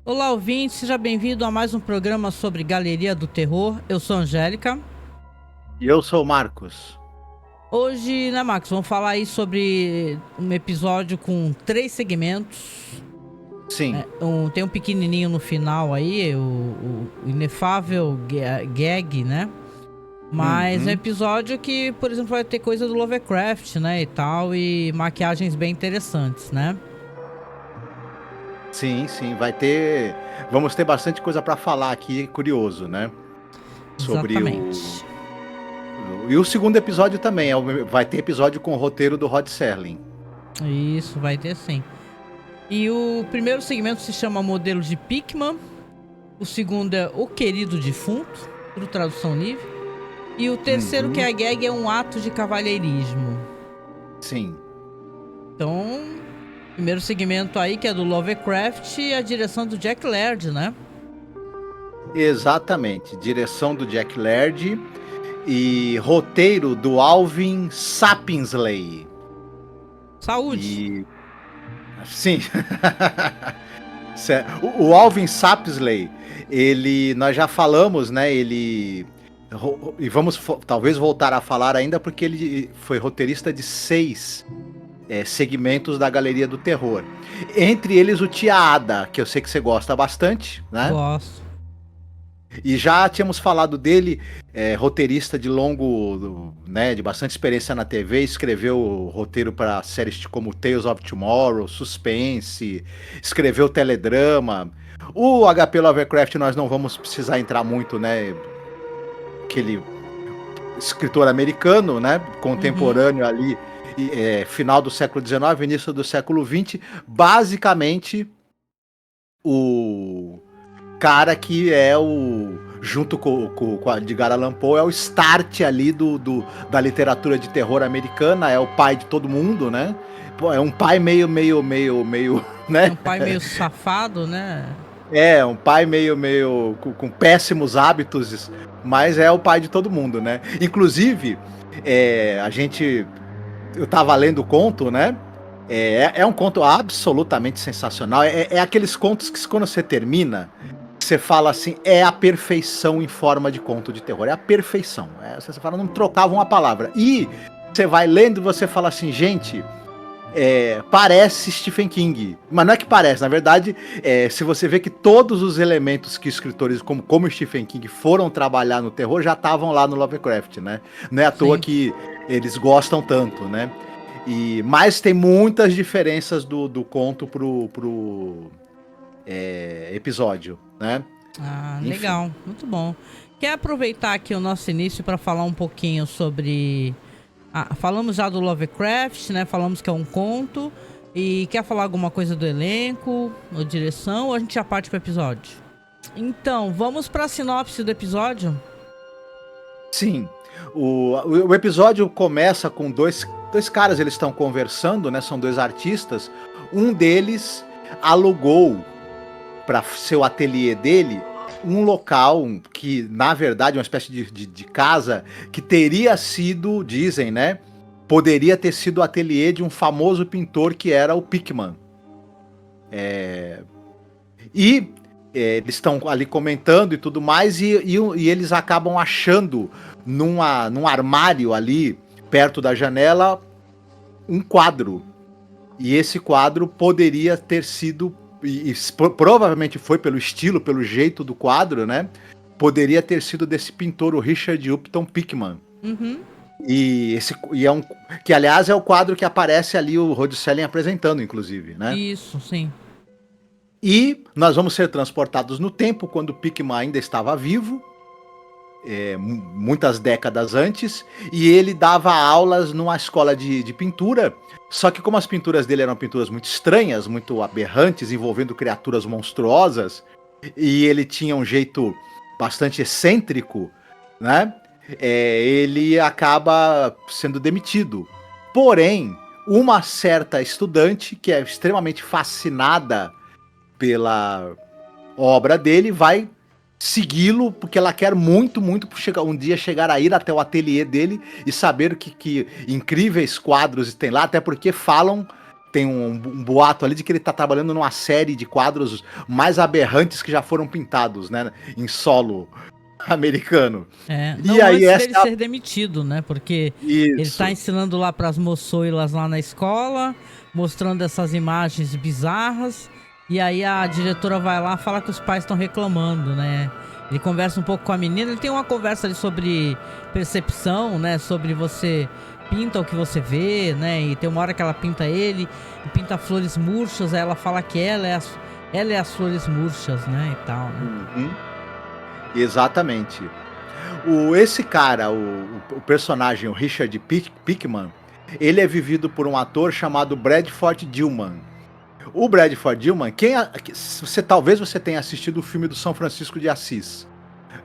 Olá, ouvinte, seja bem-vindo a mais um programa sobre Galeria do Terror. Eu sou a Angélica. E eu sou o Marcos. Hoje, né, Marcos, vamos falar aí sobre um episódio com 3 segmentos. Sim. Tem um pequenininho no final aí, o inefável gag, né? Mas é um Uhum. episódio que, por exemplo, vai ter coisa do Lovecraft, né, e tal, e maquiagens bem interessantes, né? Sim, sim, vai ter. Vamos ter bastante coisa para falar aqui, curioso, né? Sobre Exatamente. E o segundo episódio também, vai ter episódio com o roteiro do Rod Serling. Isso, vai ter sim. E o primeiro segmento se chama Modelo de Pickman. O segundo é O Querido Defunto, por tradução livre. E o terceiro, que é Uhum. a gag, é um ato de cavalheirismo. Sim, Então, primeiro segmento aí, que é do Lovecraft, e a direção do Jack Laird, né? exatamente. Direção do Jack Laird e roteiro do Alvin Sapinsley. Saúde! E sim. O Alvin Sapsley, nós já falamos, né? E vamos talvez voltar a falar ainda porque ele foi roteirista de 6 segmentos da Galeria do Terror. Entre eles o Tia Ada, que eu sei que você gosta bastante, né? Gosto. E já tínhamos falado dele, roteirista de longo, né, de bastante experiência na TV, escreveu roteiro para séries como Tales of Tomorrow, Suspense, escreveu teledrama. O HP Lovecraft nós não vamos precisar entrar muito, né, aquele escritor americano, né, Uhum. contemporâneo ali, final do século XIX, início do século XX, basicamente o cara que é junto com a Edgar Allan Poe, é o start ali da literatura de terror americana, é o pai de todo mundo, né? Pô, é um pai meio, É né? um pai meio safado, né? É, um pai meio com péssimos hábitos, mas é o pai de todo mundo, né? Inclusive, eu tava lendo o conto, né? É um conto absolutamente sensacional. É aqueles contos que quando você termina, você fala assim, é a perfeição em forma de conto de terror. É a perfeição. Você fala, não trocava uma palavra. E você vai lendo e você fala assim, gente, parece Stephen King. Mas não é que parece, na verdade, se você vê que todos os elementos que escritores como Stephen King foram trabalhar no terror já estavam lá no Lovecraft, né? Não é à toa Sim. que eles gostam tanto, né? Mas tem muitas diferenças do conto pro episódio, né? Ah, Enfim. legal. Muito bom. Quer aproveitar aqui o nosso início para falar um pouquinho sobre. Falamos já do Lovecraft, né? Falamos que é um conto. E quer falar alguma coisa do elenco, ou direção, ou a gente já parte pro episódio? Então, vamos pra sinopse do episódio? Sim. O episódio começa com dois caras, eles estão conversando, né? São dois artistas. Um deles alugou para seu ateliê dele um local que, na verdade, é uma espécie de casa que teria sido, dizem, né? Poderia ter sido o ateliê de um famoso pintor que era o Pickman. E eles estão ali comentando e tudo mais, e eles acabam achando num armário ali, perto da janela, um quadro. E esse quadro poderia ter sido, provavelmente foi pelo estilo, pelo jeito do quadro, né? Poderia ter sido desse pintor, o Richard Upton Pickman. Uhum. Que aliás é o quadro que aparece ali o Rod Serling apresentando, inclusive, né? Isso, sim. E nós vamos ser transportados no tempo, quando Pickman ainda estava vivo, muitas décadas antes, e ele dava aulas numa escola de pintura, só que como as pinturas dele eram pinturas muito estranhas, muito aberrantes, envolvendo criaturas monstruosas, e ele tinha um jeito bastante excêntrico, né? Ele acaba sendo demitido. Porém, uma certa estudante, que é extremamente fascinada pela obra dele, vai segui-lo porque ela quer muito, muito um dia chegar a ir até o ateliê dele e saber que incríveis quadros tem lá, até porque falam tem um boato ali de que ele tá trabalhando numa série de quadros mais aberrantes que já foram pintados, né, em solo americano. Não, e aí antes dele ser demitido, né? Porque ele tá ensinando lá pras moçoilas lá na escola, mostrando essas imagens bizarras, e aí a diretora vai lá e fala que os pais estão reclamando, né? Ele conversa um pouco com a menina, ele tem uma conversa ali sobre percepção, né? Sobre você pinta o que você vê, né? E tem uma hora que ela pinta ele, e pinta flores murchas, aí ela fala que ela é as flores murchas, né? E tal, né? Uhum. Exatamente. Esse cara, o personagem, o Richard Pickman, ele é vivido por um ator chamado Bradford Dillman. O Bradford Dillman, talvez você tenha assistido o filme do São Francisco de Assis.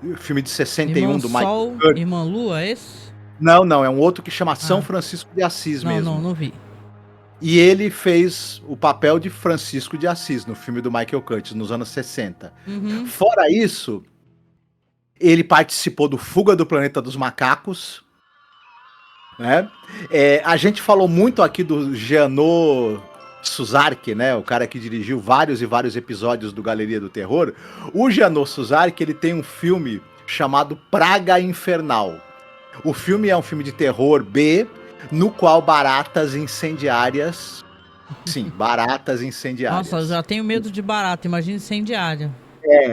O filme de 61 Irmão do Michael Sol, Curtis. Irmã Lua, é esse? Não, é um outro que chama São Francisco de Assis mesmo. Não vi. E ele fez o papel de Francisco de Assis no filme do Michael Curtis, nos anos 60. Uhum. Fora isso, ele participou do Fuga do Planeta dos Macacos, né? A gente falou muito aqui do Jeannot Suzark, né? O cara que dirigiu vários e vários episódios do Galeria do Terror. O Jeannot Suzark, ele tem um filme chamado Praga Infernal. O filme é um filme de terror B, no qual baratas incendiárias... Sim, baratas incendiárias. Nossa, eu já tenho medo de barata, imagina incendiária.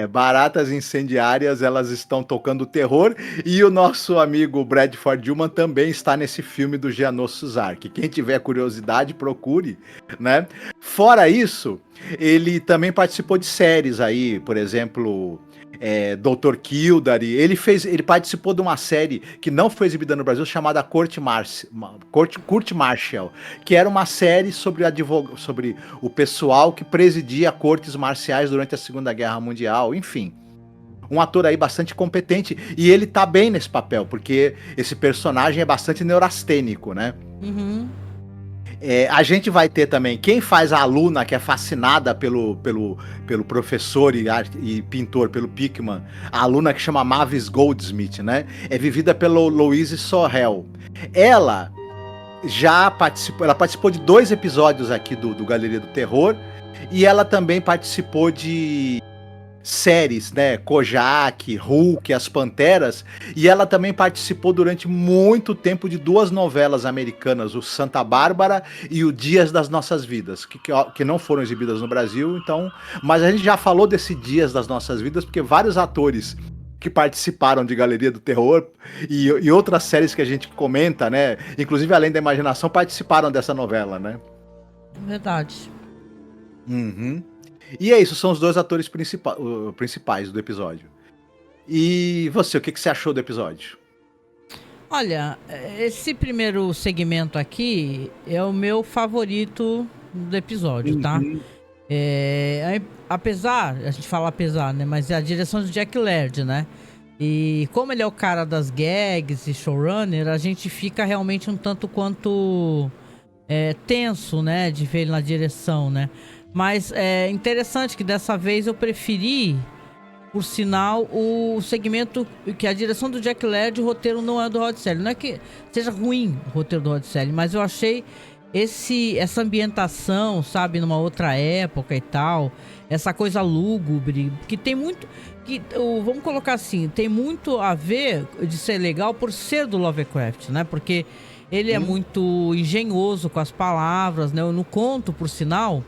Baratas incendiárias, elas estão tocando terror, e o nosso amigo Bradford Dillman também está nesse filme do Jeannot Suzark. Quem tiver curiosidade, procure, né? Fora isso, ele também participou de séries aí, por exemplo, Dr. Kildare. Ele participou de uma série que não foi exibida no Brasil, chamada Court Martial, que era uma série sobre o pessoal que presidia cortes marciais durante a Segunda Guerra Mundial, enfim. Um ator aí bastante competente, e ele tá bem nesse papel, porque esse personagem é bastante neurastênico, né? Uhum. A gente vai ter também quem faz a aluna que é fascinada pelo professor e pintor, pelo Pickman, a aluna que chama Mavis Goldsmith, né? É vivida pelo Louise Sorrell. Ela participou de 2 episódios aqui do Galeria do Terror, e ela também participou de séries, né? Kojak, Hulk, As Panteras, e ela também participou durante muito tempo de 2 novelas americanas, o Santa Bárbara e o Dias das Nossas Vidas, que não foram exibidas no Brasil, então, mas a gente já falou desse Dias das Nossas Vidas porque vários atores que participaram de Galeria do Terror e outras séries que a gente comenta, né? Inclusive Além da Imaginação, participaram dessa novela, né? Verdade. Uhum. E é isso, são os 2 atores principais do episódio. E você, o que você achou do episódio? Olha, esse primeiro segmento aqui é o meu favorito do episódio, tá? Apesar, a gente fala apesar, né? Mas é a direção do Jack Laird, né? E como ele é o cara das gags e showrunner, a gente fica realmente um tanto quanto tenso, né? De ver ele na direção, né? Mas é interessante que dessa vez eu preferi, por sinal, o segmento que a direção do Jack Laird, o roteiro não é do Rod Serling. Não é que seja ruim o roteiro do Rod Serling, mas eu achei essa ambientação, sabe, numa outra época e tal, essa coisa lúgubre, que tem muito... vamos colocar assim, tem muito a ver de ser legal por ser do Lovecraft, né? Porque ele é muito engenhoso com as palavras, né? No conto, por sinal...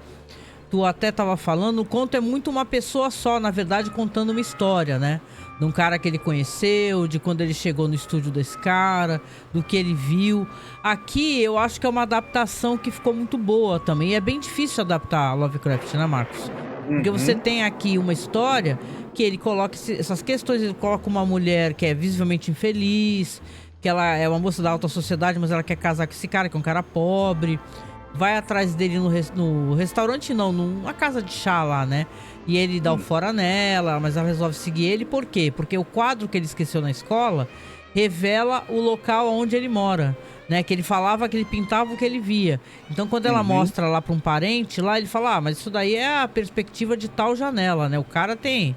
Tu até tava falando, o conto é muito uma pessoa só, na verdade, contando uma história, né? De um cara que ele conheceu, de quando ele chegou no estúdio desse cara, do que ele viu. Aqui eu acho que é uma adaptação que ficou muito boa também. E é bem difícil adaptar Lovecraft, né, Marcos? Porque você tem aqui uma história que ele coloca essas questões, ele coloca uma mulher que é visivelmente infeliz, que ela é uma moça da alta sociedade, mas ela quer casar com esse cara, que é um cara pobre. Vai atrás dele no restaurante, não, numa casa de chá lá, né? E ele dá o fora nela, mas ela resolve seguir ele. Por quê? Porque o quadro que ele esqueceu na escola revela o local onde ele mora, né? Que ele falava que ele pintava o que ele via. Então, quando ela mostra lá pra um parente, lá ele fala, mas isso daí é a perspectiva de tal janela, né? O cara tem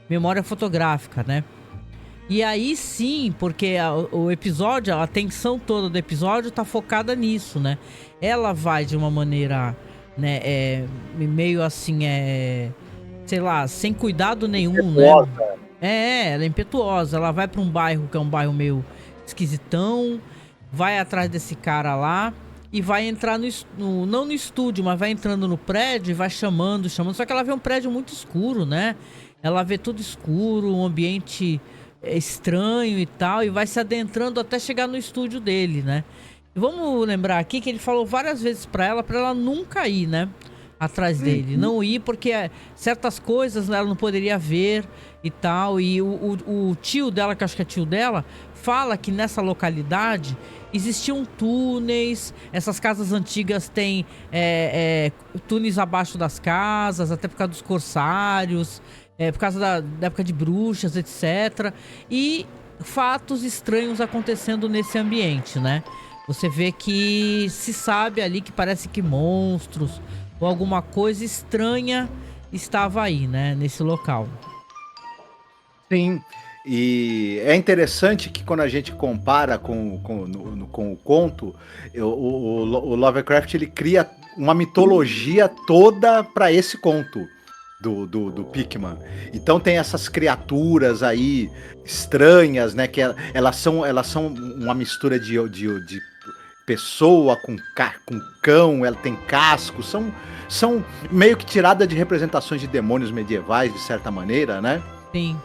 memória fotográfica, né? E aí sim, porque o episódio, a atenção toda do episódio tá focada nisso, né? Ela vai de uma maneira né? Meio assim, sei lá, sem cuidado nenhum, né? Impetuosa. Ela é impetuosa. Ela vai pra um bairro que é um bairro meio esquisitão, vai atrás desse cara lá e vai entrar não no estúdio, mas vai entrando no prédio e vai chamando. Só que ela vê um prédio muito escuro, né? Ela vê tudo escuro, um ambiente estranho e tal, e vai se adentrando até chegar no estúdio dele, né? E vamos lembrar aqui que ele falou várias vezes pra ela nunca ir, né? Atrás dele. Não ir porque certas coisas ela não poderia ver e tal. E o tio dela, que eu acho que é tio dela, fala que nessa localidade existiam túneis. Essas casas antigas têm túneis abaixo das casas, até por causa dos corsários, por causa da época de bruxas, etc. E fatos estranhos acontecendo nesse ambiente, né? Você vê que se sabe ali que parece que monstros ou alguma coisa estranha estava aí, né? Nesse local. Sim, e é interessante que quando a gente compara com o conto, o Lovecraft ele cria uma mitologia toda para esse conto do Pickman. Então tem essas criaturas aí estranhas, né? Que elas são uma mistura de pessoa com cão, ela tem casco, são meio que tirada de representações de demônios medievais, de certa maneira, né? Sim.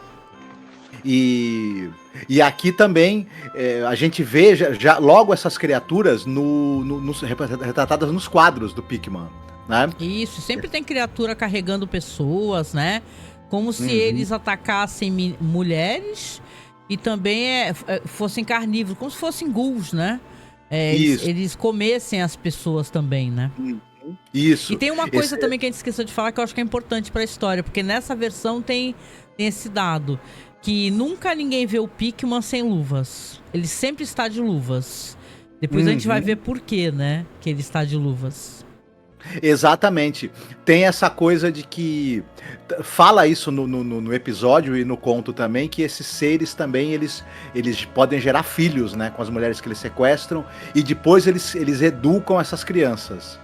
E aqui também a gente vê já logo essas criaturas retratadas nos quadros do Pickman, né? Isso, sempre tem criatura carregando pessoas, né? Como se eles atacassem mulheres e também fossem carnívoros, como se fossem ghouls, né? Eles comessem as pessoas também, né? Isso. E tem uma coisa também que a gente esqueceu de falar que eu acho que é importante pra história, porque nessa versão tem esse dado, que nunca ninguém vê o Pickman sem luvas. Ele sempre está de luvas. Depois a gente vai ver por quê, né? Que ele está de luvas. Exatamente. Tem essa coisa de que fala isso no episódio e no conto também, que esses seres também eles podem gerar filhos, né, com as mulheres que eles sequestram, e depois eles educam essas crianças.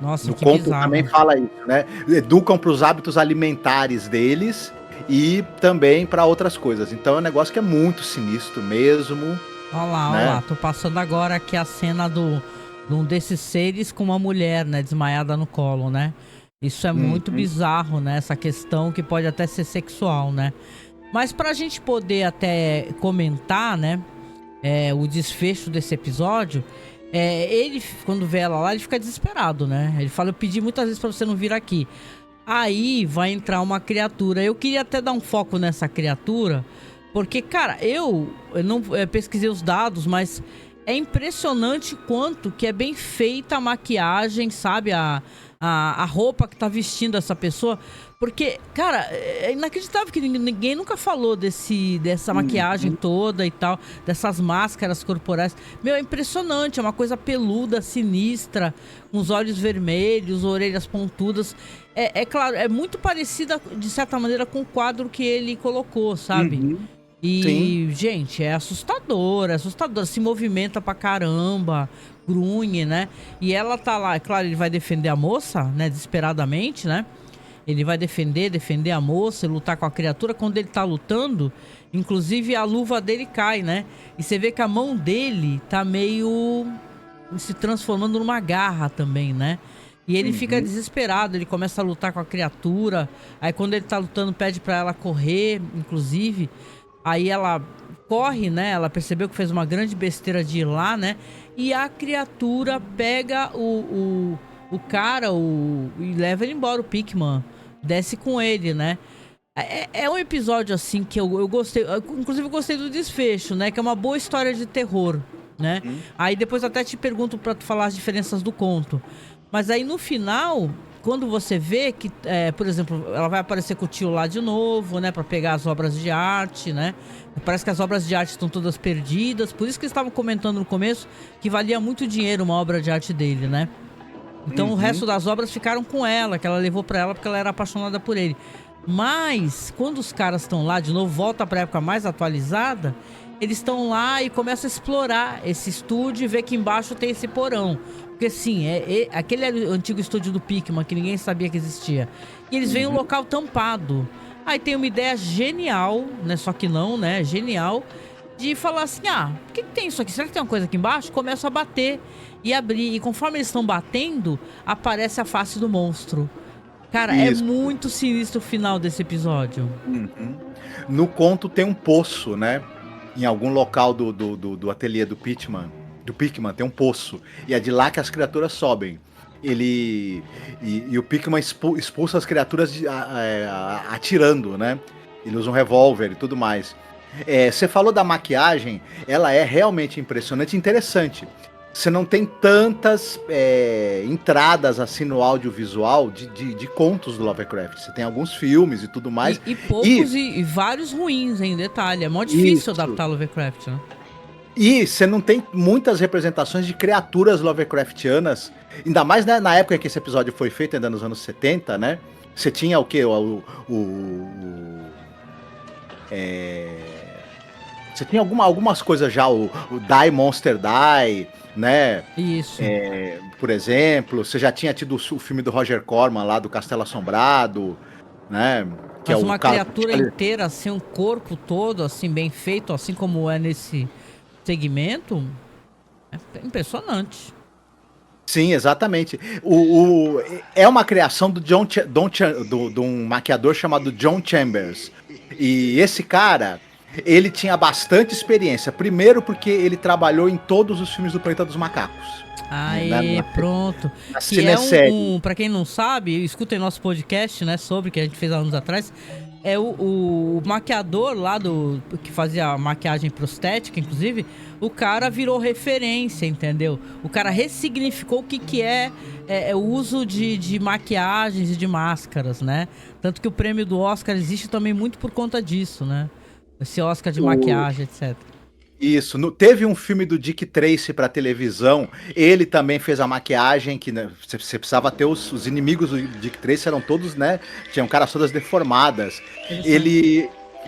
Nossa, no que conto bizarro. também fala isso, né? Educam para os hábitos alimentares deles e também para outras coisas. Então é um negócio que é muito sinistro mesmo. Olha lá, né? olha lá. Tô passando agora aqui a cena de um desses seres com uma mulher, né? Desmaiada no colo, né? Isso é muito bizarro, né? Essa questão que pode até ser sexual, né? Mas pra gente poder até comentar, né? O desfecho desse episódio, ele, quando vê ela lá, ele fica desesperado, né? Ele fala, eu pedi muitas vezes pra você não vir aqui. Aí vai entrar uma criatura. Eu queria até dar um foco nessa criatura, porque, cara, eu não pesquisei os dados, mas é impressionante quanto que é bem feita a maquiagem, sabe? A roupa que tá vestindo essa pessoa. Porque, cara, é inacreditável que ninguém nunca falou dessa maquiagem toda e tal, dessas máscaras corporais. Meu, é impressionante, é uma coisa peluda, sinistra, com os olhos vermelhos, orelhas pontudas. É claro, é muito parecida, de certa maneira, com o quadro que ele colocou, sabe? E, Sim. gente, é assustador, se movimenta pra caramba, grunhe, né? E ela tá lá, é claro, ele vai defender a moça, né, desesperadamente, né? Ele vai defender a moça e lutar com a criatura. Quando ele tá lutando, inclusive a luva dele cai, né? E você vê que a mão dele tá meio se transformando numa garra também, né? E ele fica desesperado, ele começa a lutar com a criatura. Aí quando ele tá lutando, pede pra ela correr, inclusive. Aí ela corre, né? Ela percebeu que fez uma grande besteira de ir lá, né? E a criatura pega o cara e leva ele embora, o Pickman. Desce com ele, né? É um episódio, assim, que eu gostei. Inclusive, eu gostei do desfecho, né? Que é uma boa história de terror, né? Aí depois até te pergunto pra tu falar as diferenças do conto. Mas aí no final, quando você vê que, por exemplo, ela vai aparecer com o tio lá de novo, né? Pra pegar as obras de arte, né? Parece que as obras de arte estão todas perdidas. Por isso que eles estavam comentando no começo que valia muito dinheiro uma obra de arte dele, né? Então o resto das obras ficaram com ela, que ela levou pra ela porque ela era apaixonada por ele. Mas, quando os caras estão lá, de novo, volta pra época mais atualizada, eles estão lá e começam a explorar esse estúdio e vê que embaixo tem esse porão. Porque assim, aquele era o antigo estúdio do Pickman, que ninguém sabia que existia. E eles veem um local tampado. Aí tem uma ideia genial, né? Só que não, né? Genial. De falar assim, o que tem isso aqui? Será que tem uma coisa aqui embaixo? Começa a bater e abrir. E conforme eles estão batendo, aparece a face do monstro. Cara, Isso. é muito sinistro o final desse episódio. Uhum. No conto tem um poço, né? Em algum local do ateliê do Pickman tem um poço. E é de lá que as criaturas sobem. E o Pickman expulsa as criaturas atirando, né? Ele usa um revólver e tudo mais. Você falou da maquiagem, ela é realmente impressionante e interessante. Você não tem tantas entradas assim no audiovisual de contos do Lovecraft. Você tem alguns filmes e tudo mais. E poucos e vários ruins, em detalhe. É mó difícil adaptar Lovecraft, né? E você não tem muitas representações de criaturas Lovecraftianas. Ainda mais, né, na época que esse episódio foi feito, ainda nos anos 70, né? Você tinha o quê? Você tinha algumas coisas já, o Die Monster Die, né? Isso. Por exemplo, você já tinha tido o filme do Roger Corman lá, do Castelo Assombrado, né? Que mas uma criatura inteira, assim, um corpo todo, assim, bem feito, assim como é nesse segmento, é impressionante. Sim, exatamente. É uma criação de um maquiador chamado John Chambers. E esse cara, ele tinha bastante experiência. Primeiro porque ele trabalhou em todos os filmes do Planeta dos Macacos. Aí, pronto. Que é pra quem não sabe, escutem nosso podcast, né, sobre, que a gente fez há anos atrás. É o maquiador lá que fazia a maquiagem prostética, inclusive, o cara virou referência, entendeu? O cara ressignificou o que é o uso de maquiagens e de máscaras, né? Tanto que o prêmio do Oscar existe também muito por conta disso, né? Esse Oscar de maquiagem, etc. Isso, teve um filme do Dick Tracy pra televisão, ele também fez a maquiagem, que né, você precisava ter os inimigos do Dick Tracy, eram todos, né, tinham caras todas deformadas.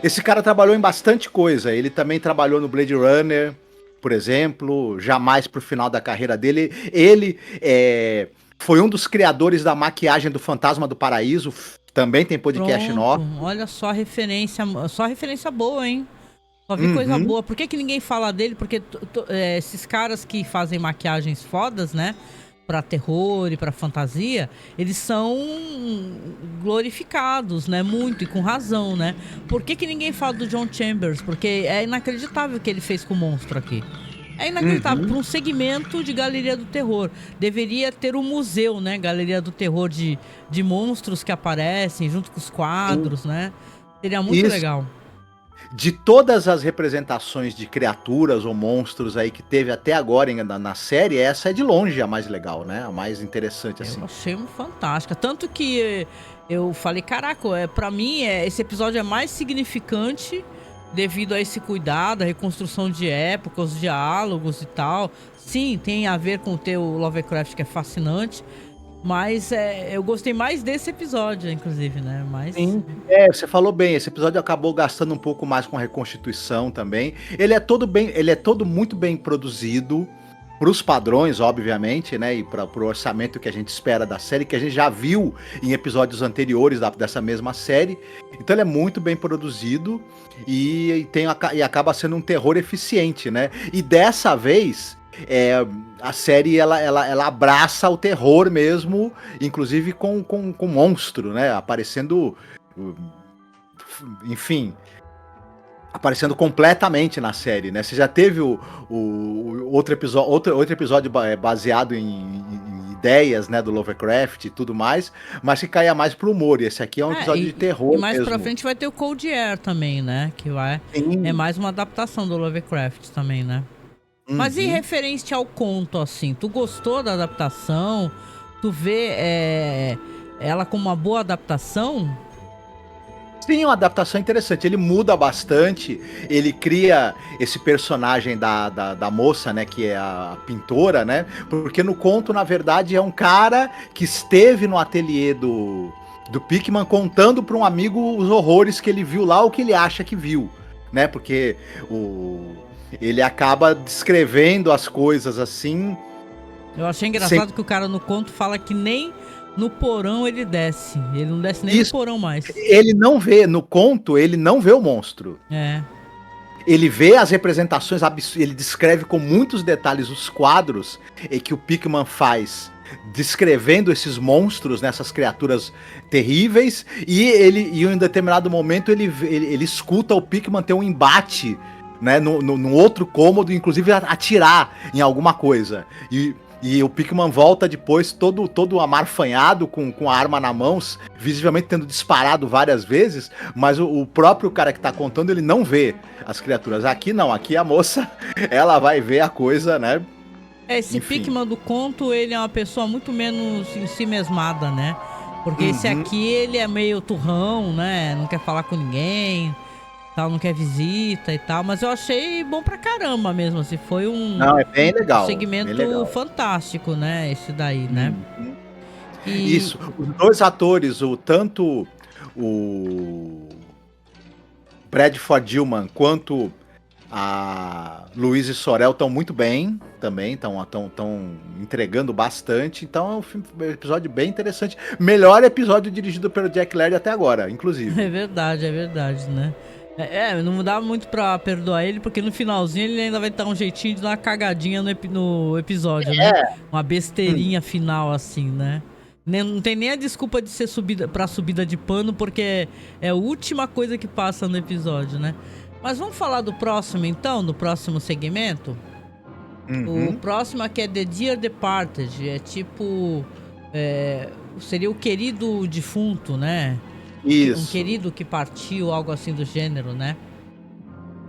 Esse cara trabalhou em bastante coisa, ele também trabalhou no Blade Runner, por exemplo, jamais pro final da carreira dele. Ele foi um dos criadores da maquiagem do Fantasma do Paraíso, também tem podcast nosso. Olha só referência boa, hein? Só vi coisa boa. Por que ninguém fala dele? Porque esses caras que fazem maquiagens fodas, né? Pra terror e pra fantasia, eles são glorificados, né? Muito, e com razão, né? Por que ninguém fala do John Chambers? Porque é inacreditável o que ele fez com o monstro aqui. É inacreditável. Para um segmento de Galeria do Terror. Deveria ter um museu, né? Galeria do Terror de monstros que aparecem junto com os quadros, né? Seria muito legal. De todas as representações de criaturas ou monstros aí que teve até agora na série, essa é de longe a mais legal, né? A mais interessante, assim. Eu achei fantástica. Tanto que eu falei, caraca, pra mim esse episódio é mais significante devido a esse cuidado, a reconstrução de época, os diálogos e tal. Sim, tem a ver com o teu Lovecraft, que é fascinante. Mas eu gostei mais desse episódio, inclusive, né? Sim, você falou bem, esse episódio acabou gastando um pouco mais com a reconstituição também. Ele é todo muito bem produzido, pros padrões, obviamente, né? E pro orçamento que a gente espera da série, que a gente já viu em episódios anteriores dessa mesma série. Então ele é muito bem produzido e acaba sendo um terror eficiente, né? E dessa vez a série ela abraça o terror mesmo, inclusive com monstro, né? Aparecendo, enfim, aparecendo completamente na série, né? Você já teve o outro episódio baseado em ideias, né, do Lovecraft e tudo mais, mas que caia mais pro humor. E esse aqui é um episódio de terror. E mais pra frente vai ter o Cold Air também, né? Que é mais uma adaptação do Lovecraft também, né? Mas e referente ao conto, assim, tu gostou da adaptação? Tu vê ela como uma boa adaptação? Sim, uma adaptação interessante. Ele muda bastante, ele cria esse personagem da moça, né, que é a pintora, né? Porque no conto, na verdade, é um cara que esteve no ateliê do Pickman contando para um amigo os horrores que ele viu lá, ou que ele acha que viu, né? Porque ele acaba descrevendo as coisas assim Eu achei engraçado que o cara no conto fala que nem no porão ele desce. Ele não desce nem Isso. no porão mais. Ele não vê, no conto, ele não vê o monstro. É. Ele vê as representações, ele descreve com muitos detalhes os quadros que o Pickman faz, descrevendo esses monstros, nessas criaturas terríveis, e em um determinado momento ele escuta o Pickman ter um embate, né, no outro cômodo, inclusive atirar em alguma coisa. E o Pickman volta depois todo amarfanhado, com a arma na mão, visivelmente tendo disparado várias vezes, mas o próprio cara que tá contando, ele não vê as criaturas. Aqui não, aqui a moça, ela vai ver a coisa, né? Esse Pickman do conto, ele é uma pessoa muito menos em si mesmada, né? Porque esse aqui, ele é meio turrão, né? Não quer falar com ninguém, tal, não quer visita e tal. Mas eu achei bom pra caramba mesmo, assim. Foi Não, é bem legal. Um segmento bem legal. fantástico, né? Esse daí, né? Isso. Os dois atores, tanto o Bradford Dillman quanto a Louise Sorel estão muito bem também, estão entregando bastante. Então é um episódio bem interessante. Melhor episódio dirigido pelo Jack Laird até agora, inclusive. É verdade, né? Não dá muito pra perdoar ele, porque no finalzinho ele ainda vai dar um jeitinho de dar uma cagadinha no episódio, né? Uma besteirinha final, assim, né? Não tem nem a desculpa de ser subida de pano, porque é a última coisa que passa no episódio, né? Mas vamos falar do próximo, então, do próximo segmento? O próximo aqui é The Dear Departed, é tipo... seria o querido defunto, né? Isso. Um querido que partiu, algo assim do gênero, né?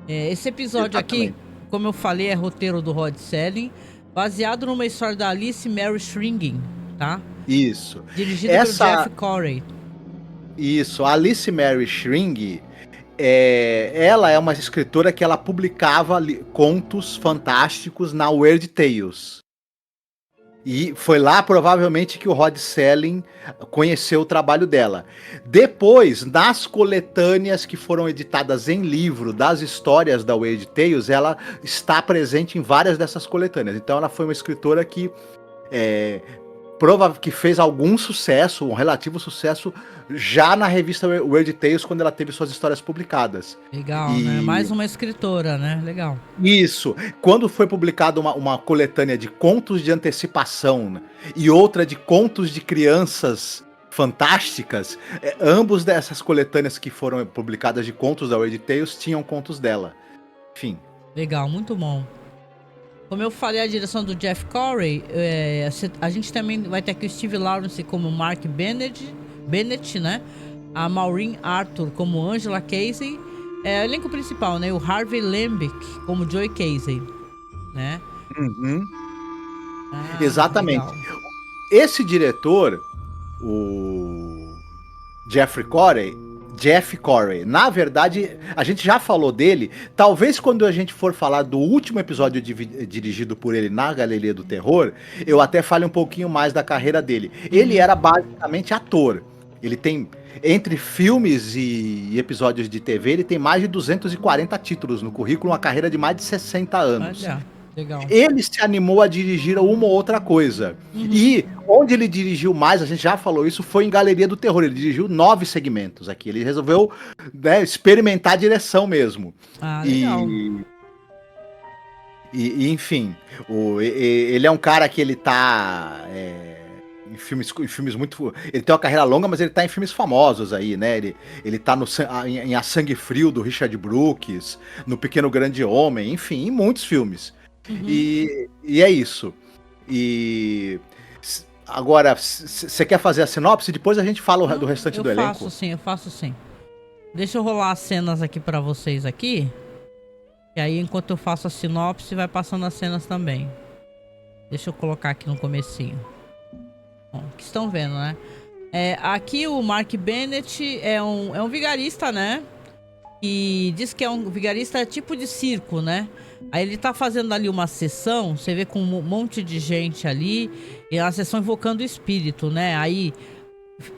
Esse episódio aqui, como eu falei, é roteiro do Rod Serling, baseado numa história da Alice Mary Shringing, tá? Isso. Dirigido pelo Jeff Corey. Isso, a Alice Mary Shringing, ela é uma escritora que ela publicava contos fantásticos na Weird Tales. E foi lá, provavelmente, que o Rod Serling conheceu o trabalho dela. Depois, nas coletâneas que foram editadas em livro das histórias da Weird Tales, ela está presente em várias dessas coletâneas. Então ela foi uma escritora que que fez algum sucesso, um relativo sucesso, já na revista Weird Tales, quando ela teve suas histórias publicadas. Legal, né? Mais uma escritora, né? Legal. Isso. Quando foi publicada uma coletânea de contos de antecipação, né, e outra de contos de crianças fantásticas, ambos dessas coletâneas que foram publicadas de contos da Weird Tales tinham contos dela. Enfim. Legal, muito bom. Como eu falei, a direção do Jeff Corey, a gente também vai ter aqui o Steve Lawrence como Mark Bennett, né? A Maureen Arthur como Angela Casey. O elenco principal, né? O Harvey Lambick como Joey Casey, né? Exatamente. Legal. Esse diretor, o Jeff Corey, na verdade, a gente já falou dele. Talvez quando a gente for falar do último episódio dirigido por ele na Galeria do Terror, eu até fale um pouquinho mais da carreira dele. Ele era basicamente ator. Ele tem, entre filmes e episódios de TV, ele tem mais de 240 títulos no currículo, uma carreira de mais de 60 anos. Olha, legal. Ele se animou a dirigir uma ou outra coisa. E onde ele dirigiu mais, a gente já falou isso, foi em Galeria do Terror. Ele dirigiu 9 segmentos aqui. Ele resolveu, né, experimentar a direção mesmo. Legal. Enfim, ele é um cara que ele tá... em filmes muito... Ele tem uma carreira longa, mas ele tá em filmes famosos aí, né? Ele tá em A Sangue Frio, do Richard Brooks, no Pequeno Grande Homem, enfim, em muitos filmes. E é isso. E agora, você quer fazer a sinopse? Depois a gente fala do restante do elenco. Eu faço sim. Deixa eu rolar as cenas aqui pra vocês aqui. E aí, enquanto eu faço a sinopse, vai passando as cenas também. Deixa eu colocar aqui no comecinho. Bom, que estão vendo, né? Aqui o Mark Bennett é um vigarista, né? E diz que é um vigarista tipo de circo, né? Aí ele tá fazendo ali uma sessão, você vê com um monte de gente ali, e a sessão invocando o espírito, né? Aí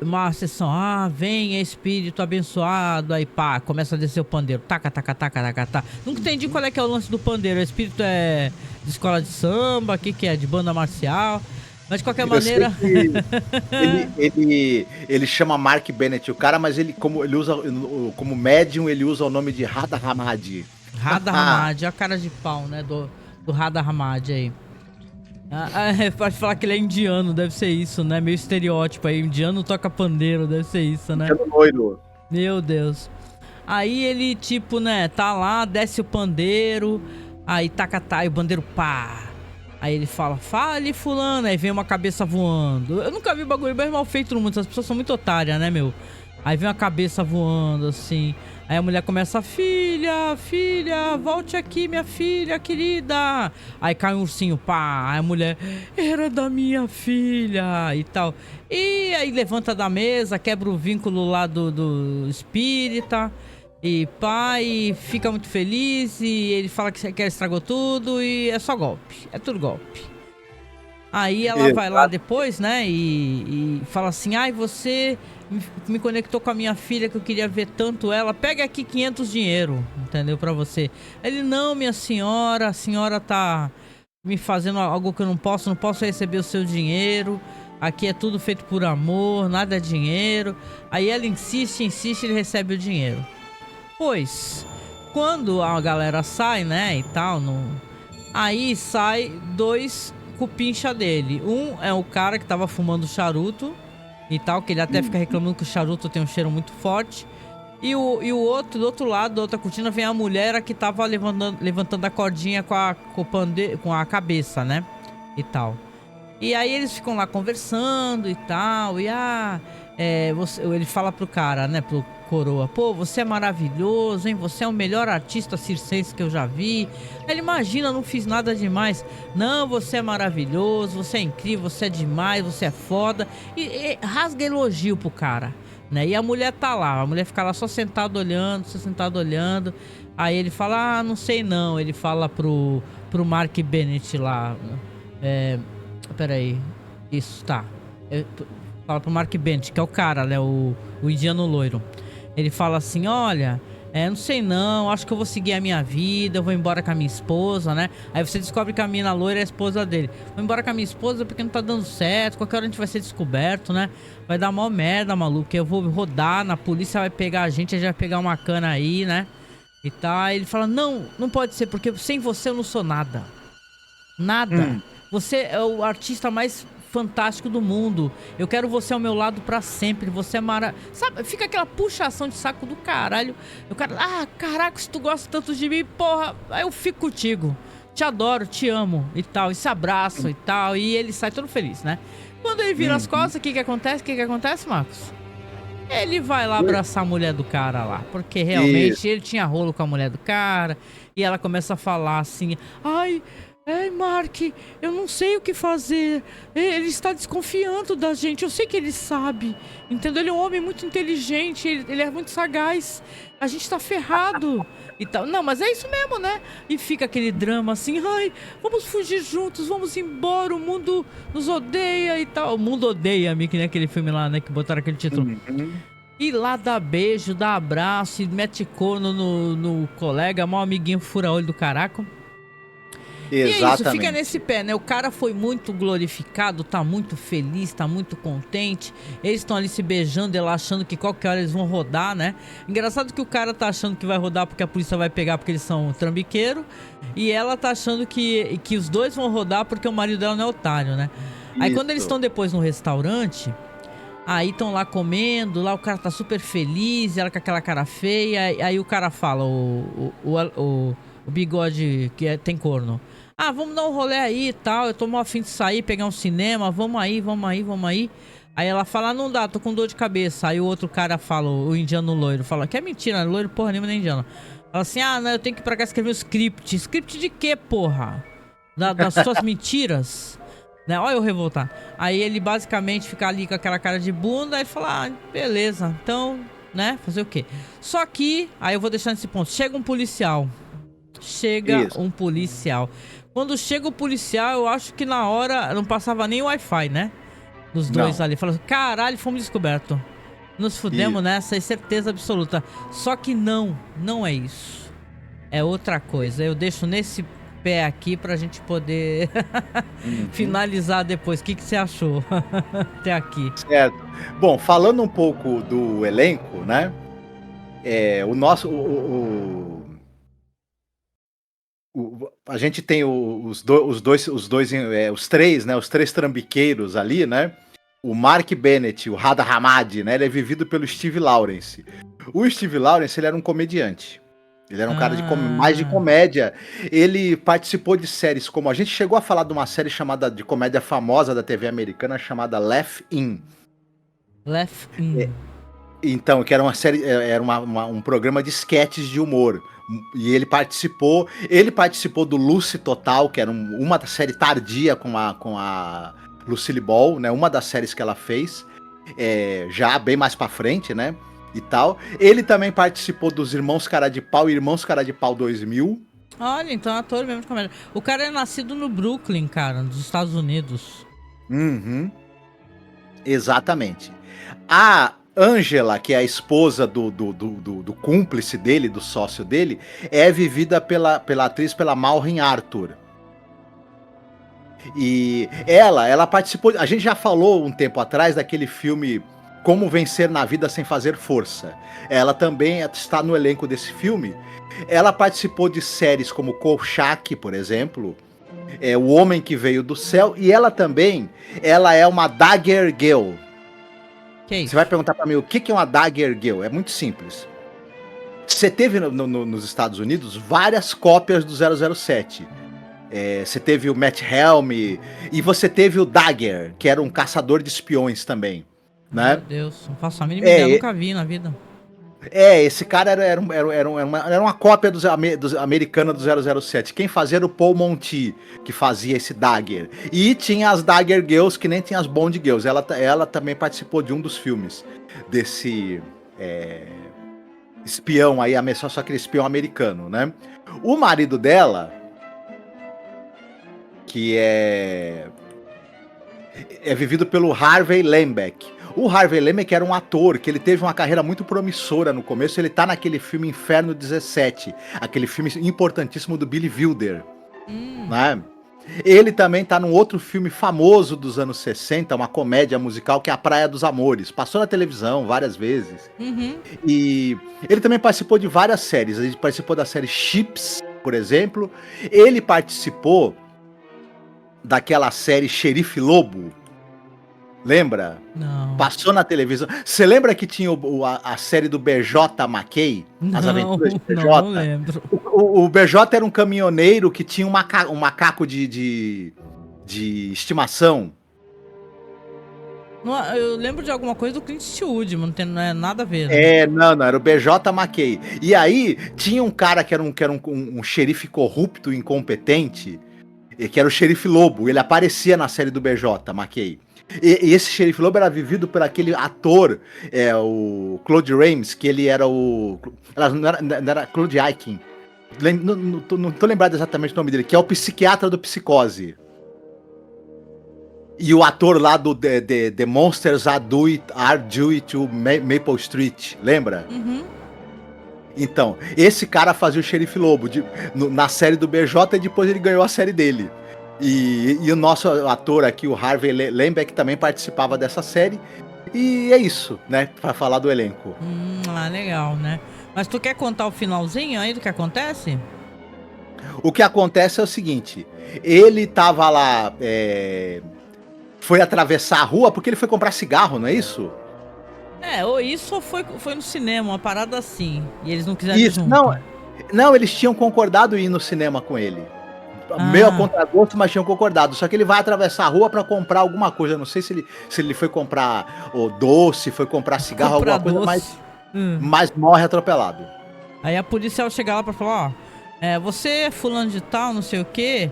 uma sessão, vem espírito abençoado, aí pá, começa a descer o pandeiro, taca, taca, taca, taca, taca. Nunca entendi qual é que é o lance do pandeiro, o espírito é de escola de samba, o que é, de banda marcial, mas de qualquer maneira... Ele chama Mark Bennett o cara, mas ele usa, como médium, ele usa o nome de Radha Hamadi. Radha Hamadi, a cara de pau, né, do Radha Hamadi aí. Pode falar que ele é indiano, deve ser isso, né? Meio estereótipo aí, indiano toca pandeiro, deve ser isso, né? Indiano loiro. Meu Deus. Aí ele, tipo, né, tá lá, desce o pandeiro, aí taca, e o pandeiro pá. Aí ele fala, fale fulano, aí vem uma cabeça voando. Eu nunca vi bagulho bem mal feito no mundo, essas pessoas são muito otárias, né, meu? Aí vem uma cabeça voando, assim. Aí a mulher começa, filha, volte aqui, minha filha querida. Aí cai um ursinho, pá. Aí a mulher, era da minha filha e tal. E aí levanta da mesa, quebra o vínculo lá do espírita. E pá, e fica muito feliz. E ele fala que estragou tudo e é só golpe. É tudo golpe. Aí ela vai lá depois, né, e fala assim, você me conectou com a minha filha que eu queria ver tanto ela, pega aqui 500 dinheiro, entendeu, pra você. Ele, não, minha senhora, a senhora tá me fazendo algo que eu não posso receber o seu dinheiro, aqui é tudo feito por amor, nada é dinheiro. Aí ela insiste, ele recebe o dinheiro. Pois, quando a galera sai, né, e tal, aí sai dois cupincha dele. Um é o cara que tava fumando charuto e tal, que ele até fica reclamando que o charuto tem um cheiro muito forte. E o outro, do outro lado, da outra cortina, vem a mulher que tava levantando a cordinha com a cabeça, né? E tal. E aí eles ficam lá conversando e tal. E ele fala pro cara, né? Pro coroa, pô, você é maravilhoso, hein? Você é o melhor artista circense que eu já vi. Ele, imagina, não fiz nada demais. Não, você é maravilhoso, você é incrível, você é demais, você é foda. E rasga elogio pro cara, né? E a mulher tá lá, a mulher fica lá só sentada olhando, Aí ele fala, não sei não. Ele fala pro Mark Bennett lá. Peraí. Isso, tá. Fala pro Mark Bennett, que é o cara, né? O indiano loiro. Ele fala assim, olha, não sei não, acho que eu vou seguir a minha vida, eu vou embora com a minha esposa, né? Aí você descobre que a mina loira é a esposa dele. Vou embora com a minha esposa porque não tá dando certo, qualquer hora a gente vai ser descoberto, né? Vai dar mó merda, maluco, que eu vou rodar, na polícia vai pegar a gente vai pegar uma cana aí, né? E tá, aí ele fala, não pode ser, porque sem você eu não sou nada. Nada. Você é o artista mais fantástico do mundo. Eu quero você ao meu lado pra sempre. Você é sabe, fica aquela puxação de saco do caralho. Eu quero, caraca, se tu gosta tanto de mim, porra, aí eu fico contigo. Te adoro, te amo e tal. E se abraço e tal. E ele sai todo feliz, né? Quando ele vira as costas, o que acontece, Marcos? Ele vai lá abraçar a mulher do cara lá. Porque realmente ele tinha rolo com a mulher do cara. E ela começa a falar assim, Mark, eu não sei o que fazer. Ele está desconfiando da gente. Eu sei que ele sabe. Entendeu? Ele é um homem muito inteligente. Ele é muito sagaz. A gente tá ferrado. E tal. Não, mas é isso mesmo, né? E fica aquele drama assim. Vamos fugir juntos. Vamos embora. O mundo nos odeia e tal. O mundo odeia-me, que nem aquele filme lá, né? Que botaram aquele título. E lá dá beijo, dá abraço. E mete corno no colega. Mó amiguinho fura-olho do caraca. Exatamente. E é isso, fica nesse pé, né? O cara foi muito glorificado, tá muito feliz, tá muito contente. Eles estão ali se beijando, ela achando que qualquer hora eles vão rodar, né? Engraçado que o cara tá achando que vai rodar porque a polícia vai pegar porque eles são trambiqueiro. E ela tá achando que os dois vão rodar porque o marido dela não é otário, né? Isso. Aí quando eles estão depois no restaurante, aí estão lá comendo, lá o cara tá super feliz, ela com aquela cara feia. Aí o cara fala, o bigode que tem corno. Vamos dar um rolê aí e tal. Eu tô mó afim de sair, pegar um cinema. Vamos aí. Aí ela fala, não dá, tô com dor de cabeça. Aí o outro cara fala, o indiano loiro, fala, que é mentira, loiro porra nenhuma, nem indiano. Fala assim, não, eu tenho que ir pra cá escrever um script. Script de quê, porra? Das suas mentiras? Né? Olha eu revoltar. Aí ele basicamente fica ali com aquela cara de bunda. Aí ele fala, beleza, então, né, fazer o quê? Só que, aí eu vou deixar nesse ponto, chega um policial. Quando chega o policial, eu acho que na hora não passava nem Wi-Fi, né? dos dois ali. Falou assim, caralho, fomos descobertos. Nos fudemos nessa, é certeza absoluta. Só que não é isso. É outra coisa. Eu deixo nesse pé aqui pra gente poder finalizar depois. O que você achou até aqui? Certo. Bom, falando um pouco do elenco, né? O nosso. A gente tem os três, né? Os três trambiqueiros ali, né? O Mark Bennett, o Hada Hamad, né? Ele é vivido pelo Steve Lawrence. O Steve Lawrence, ele era um comediante. Ele era um cara mais de comédia. Ele participou de séries como... A gente chegou a falar de uma série chamada de comédia famosa da TV americana chamada Laugh In. Laugh In. Então, que era uma série, era um programa de sketches de humor. E ele participou do Lucy Total, que era uma série tardia com a Lucille Ball, né? Uma das séries que ela fez, já bem mais pra frente, né? E tal. Ele também participou dos Irmãos Cara de Pau e Irmãos Cara de Pau 2000. Olha, então é ator mesmo de comédia. O cara é nascido no Brooklyn, cara, nos Estados Unidos. Uhum. Exatamente. A Angela, que é a esposa do cúmplice dele, do sócio dele, é vivida pela atriz, pela Maureen Arthur. E ela participou... A gente já falou um tempo atrás daquele filme Como Vencer na Vida Sem Fazer Força. Ela também está no elenco desse filme. Ela participou de séries como Kolchak, por exemplo, O Homem que Veio do Céu, e ela é uma Dagger Girl. Você vai perguntar pra mim o que é uma Dagger Girl? É muito simples. Você teve nos Estados Unidos várias cópias do 007. Você teve o Matt Helm e você teve o Dagger, que era um caçador de espiões também, né? Meu Deus, não faço a mínima ideia, nunca vi na vida. Esse cara era uma cópia americana do 007. Quem fazia era o Paul Monty, que fazia esse Dagger. E tinha as Dagger Girls, que nem tinha as Bond Girls. Ela também participou de um dos filmes desse espião aí, só aquele espião americano, né? O marido dela, que é vivido pelo Harvey Lembeck. O Harvey Lembeck era um ator que ele teve uma carreira muito promissora no começo. Ele tá naquele filme Inferno 17, aquele filme importantíssimo do Billy Wilder, né? Ele também tá num outro filme famoso dos anos 60, uma comédia musical, que é A Praia dos Amores. Passou na televisão várias vezes. E ele também participou de várias séries. Ele participou da série Chips, por exemplo. Ele participou daquela série Xerife Lobo. Lembra? Não. Passou na televisão. Você lembra que tinha a série do BJ McKay? As Aventuras de BJ? Não lembro. O BJ era um caminhoneiro que tinha um macaco de estimação. Não, eu lembro de alguma coisa do Clint Eastwood, mas não é nada a ver. Né? Não, era o BJ McKay. E aí, tinha um cara que era um xerife corrupto, incompetente, que era o Xerife Lobo. Ele aparecia na série do BJ McKay. E esse Xerife Lobo era vivido por aquele ator, o Claude Rains, que ele era o... Não era Claude Aiken. Não tô lembrado exatamente o nome dele, que é o psiquiatra do Psicose. E o ator lá do The Monsters Are Due to Maple Street, lembra? Então, esse cara fazia o Xerife Lobo na série do BJ e depois ele ganhou a série dele. E o nosso ator aqui, o Harvey Lembeck, também participava dessa série. E é isso, né? Pra falar do elenco. Legal, né? Mas tu quer contar o finalzinho aí do que acontece? O que acontece é o seguinte. Ele tava lá... foi atravessar a rua porque ele foi comprar cigarro, não é isso? Ou isso ou foi no cinema, uma parada assim. E eles não quiseram ir junto. Não, eles tinham concordado em ir no cinema com ele. Meio a contragosto, mas tinham concordado. Só que ele vai atravessar a rua pra comprar alguma coisa. Não sei se ele foi comprar doce, foi comprar cigarro, alguma coisa, mas morre atropelado. Aí a policial chega lá pra falar, você é fulano de tal, não sei o quê.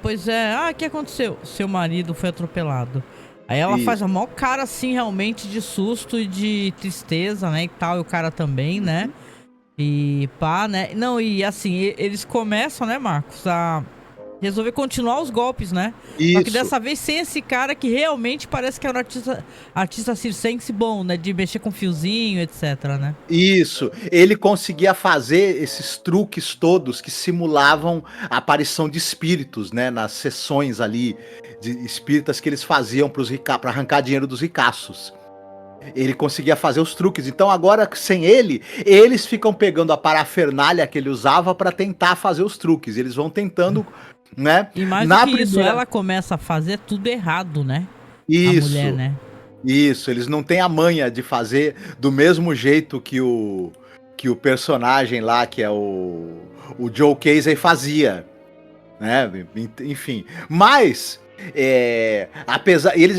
Pois é. O que aconteceu? Seu marido foi atropelado. Aí ela faz a maior cara, assim, realmente, de susto e de tristeza, né, e tal. E o cara também, né? E pá, né? Não, e assim, eles começam, né, Marcos, a Resolver continuar os golpes, né? Isso. Só que dessa vez sem esse cara que realmente parece que era um artista circense bom, né? De mexer com fiozinho, etc, né? Isso. Ele conseguia fazer esses truques todos que simulavam a aparição de espíritos, né? Nas sessões ali de espíritas que eles faziam para arrancar dinheiro dos ricaços. Ele conseguia fazer os truques. Então agora, sem ele, eles ficam pegando a parafernália que ele usava para tentar fazer os truques. Eles vão tentando, né? E mais do que isso, ela começa a fazer tudo errado, né? Isso. A mulher, né? Isso, eles não têm a manha de fazer do mesmo jeito que o personagem lá, que é o Joe Casey fazia, né? Enfim, mas